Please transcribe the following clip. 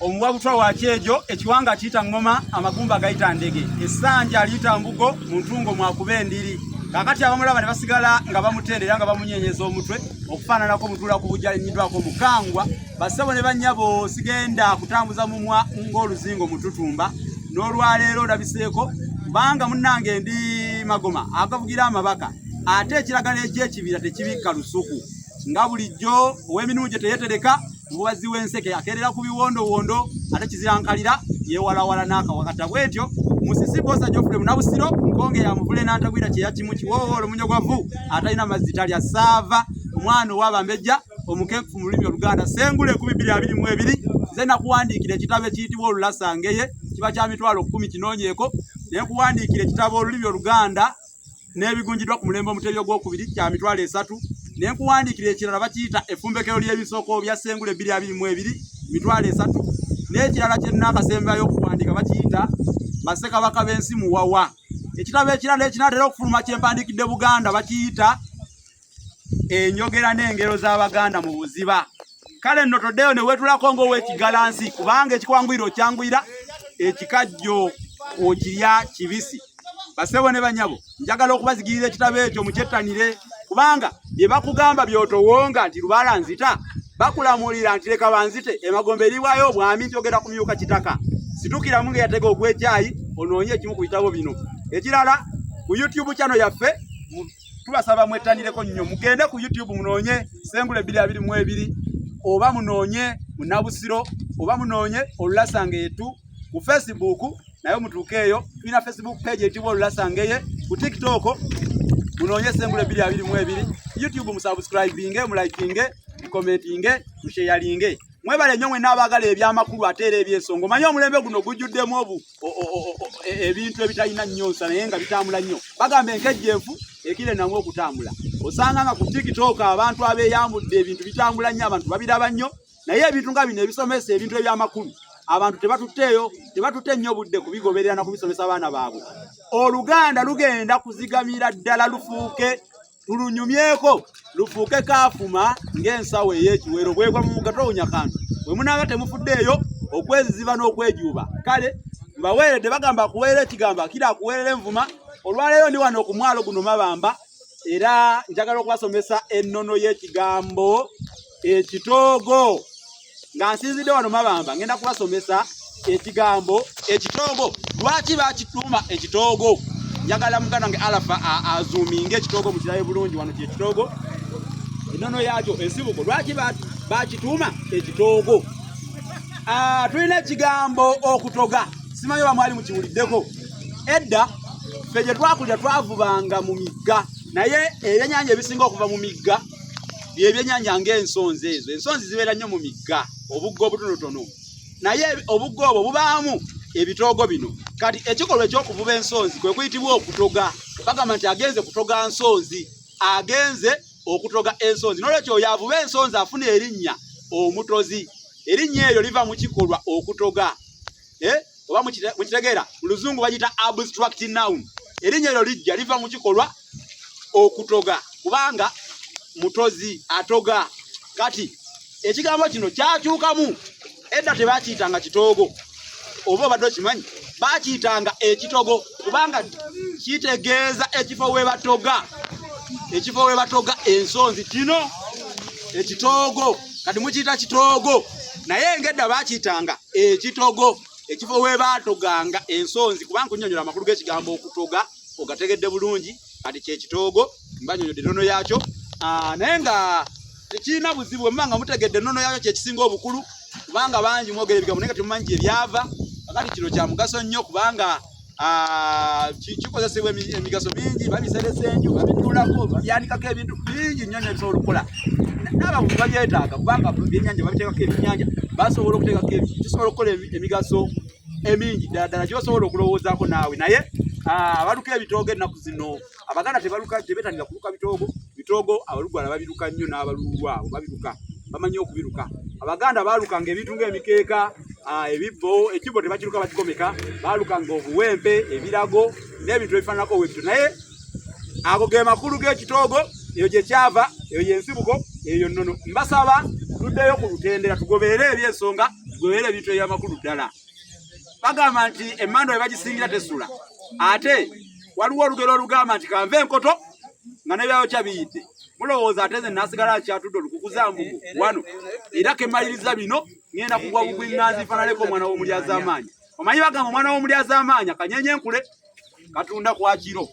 omuwabutwa wa kyejo ekiwanga kiyita ngoma amagumba gayita ndege essanja aliyita mbugo mu ntungo mwakuba endiri kakati abamulaba ne basigala nga bamutendera nga bamunyenyeza omutwe okufaananako mutula ku bujja lenyiddwako mukangwa basabo ne bannyabo sigenda kutambuza mumwa ng'oluzingo mututumba n'olwaleero olabiseeko kubanga munnange ndi Magoma agavugira amabaka ate ekiragano eky'ekibira tekibikka lusuku nga bulijjo ow'eminuje teyetereka mubazi w'enseke akerera ku biwondowondo ate kizirankalira yewalawala n'akawakata bwetyo musisi bosa Geoffrey Munabusiro nkonge ya muvule n'antagwira kyeyakimu kiwoowolo munyogwavu atalina mazzi talya saava omwana ow'abambejja omukefu mu lulimi Oluganda sengule 2222 nze nakuwandiikira ekitabo ekiyitibwa Olulasangeye kiba kya mitwalo 10 kinoonyeeko ne kuwandiikira ekitabo olulimi Oluganda n'ebigunjiddwa ku mulembe Omutebi ogwokubiri kya mitwalo 3 ne kuwandiikira ekirala bakiyita effumbekero ly'ebisoko bya sengule 2222 mitwalo 3 n'ekirala kye nakasembayo okuwandiika bakiyita Bassekabaka b'ensi muwawa ekitabo ekirala ekinaatera okufuluma kyempandiikidde Buganda bakiyita enjogera n'engero z'Abaganda mu buziba kale nno toddeyo ne weetulako ng'ow'ekigalansi kubanga ekikwanguyira okyanguyira ekikajjo okirya kibisi basebo ne banyabo njagala okubazigirira ekitabo ekyo mukyettanire kubanga bye bakugamba byotowonga nti Lubaala nzita bakulamulira nti leka banzite Emagombe eriwayo obwami ntyogera ku myuka kitaka situkiramu nga yatega ogw'ekyayi onoonye ekimu ku bitabo bino ekirala ku YouTube channel yaffe tubasaba mwettanireko nnyo mugende ku YouTube munoonye sengule 2222 oba munoonye Munabusiro oba munoonye Olulasangeye ku Facebook nayo mutuukeeyo tulina Facebook page etibwa Olulasangeye ku TikTok munoonye sengule 2222 YouTube musubscribinge mulikinge mucommentinge musharinge mwebale nnyo mwenna abaagala ebyamakulu ateera ebyensonga manyi omulembe guno gujjuddemu ebintu ebitalina nnyonsa naye nga bitambula nnyo bagamba enkejjenfu ekire namwe okutambula osanga nga ku TikTok abantu abeeyambudde ebintu bitambula nnyo abantu babiraba nnyo naye ebintu nga bino ebisomesa ebintu ebyamakulu abantu tebatutte nnyo budde kubigoberera na kubisomesa abaana baabwe Oluganda lugenda kuzigamira ddala lufuuke tulunyumyeko lufuuke kaafuma ng'ensawo ey'ekiwero bwegwa mu mugato owunyakantu bwe munanga temufuddeeyo okweziziba n'okwejuuba kale mbaweeredde bagamba akuweerera ekigamba akira akuweerera envuma olwaleero ndi wano ku mwalo guno Mabamba era njagala okubasomesa ennono y'ekigambo ekitoogo nga nsinzidde wano Mabamba ngenda kubasomesa ekigambo ekitoogo lwaki bakituuma ekitoogo njagala muganda nge Alpha azuuminge ekitoogo mukirabe bulungi wano kyekitoogo ennono yakyo ensibuko lwaki bakituuma ekitoogo tulina ekigambo okutoga simanyi oba mwali mukiwuliddeko edda ffe gye twakulira twavubanga mu migga naye ebyennyanja ebisinga okuva mu migga byebyennyanja ng'ensonzi ezo ensonzi zibeera nnyo mu migga obugga obutonotono naye obugga obwo bubaamu ebitoogo bino kati ekikolwa ekyokuvuba ensonzi kwe kuyitibwa okutoga bagamba nti agenze kutoga nsonzi agenze okutoga ensonzi n'olwekyo oyo avuba ensonzi afuna erinnya omutozi erinnya eryo liva mu kikolwa okutoga oba mukitegeera mu luzungu bagiyita abstract noun erinnya eryo lijja liva mu kikolwa okutoga kubanga mutozi atoga kati ekigambo kino kyakyukamu edda tebakiyitanga kitoogo oba obadde okimanyi bakiyitanga ekitogo kubanga kitegeeza ekifo we batoga ensonzi kino ekitoogo kati mukiyita kitoogo naye ngedda bakiyitanga ekitogo ekifo we batoganga ensonzi kubanga kunnyonnyola amakulu g'ekigambo okutoga ogategedde bulungi kati kyekitoogo mbanyonyodde ennono yakyo naye nga tekirina buzibu bwe muba nga mutegedde ennono yakyo kyekisinga obukulu kubanga bangi mwogera ebigambo naye nga temumanyi gye byava kakati kino kya mugaso nnyo kubanga kikozesebwa emigaso mingi babiseresa enju babituulako babyanikako ebintu bingi nnyo ebisobola okukola n'abavubi babyetaaga kubanga byennyanja babiteekako ebyennyanja basobola okuteekako kisobola okukola emigaso emingi ddala gyosobola okulowoozaako naawe naye abaluka ebitoogo ennaku zino Abaganda tebeetandika kuluka bitoogo abalugwala babiruka nnyo n'abalulwa babiruka bamanyi okubiruka Abaganda baalukanga ebintu ng'emikeeka ebibbo ekibbo tebakiruka bakikomeka baalukanga obuwempe ebirago n'ebintu ebifaananako bwe bityo naye ago ge makulu g'ekitoogo eyo gye kyava eyo yensibuko eyo nnono mbasaba tuddeyo ku lutendera tugoberere ebyensonga tugoyere ebintu ebyamakulu ddala. Bagamba nti emmando bwe bagisingira tesula. Ate waliwo olugero olugamba nti kanve enkoto nga n'ebyayo kyabiyidde. Mulowooza ate nze naasigala kyatudde olukukuza mbugo wano era kemaliriza bino ngenda kugwa bugwinganzi fanaleko omwana w'omulyazaamaanya. Omanyi bagamba omwana w'omulyazaamaanya kanyenye nkule katunda kwa kiro.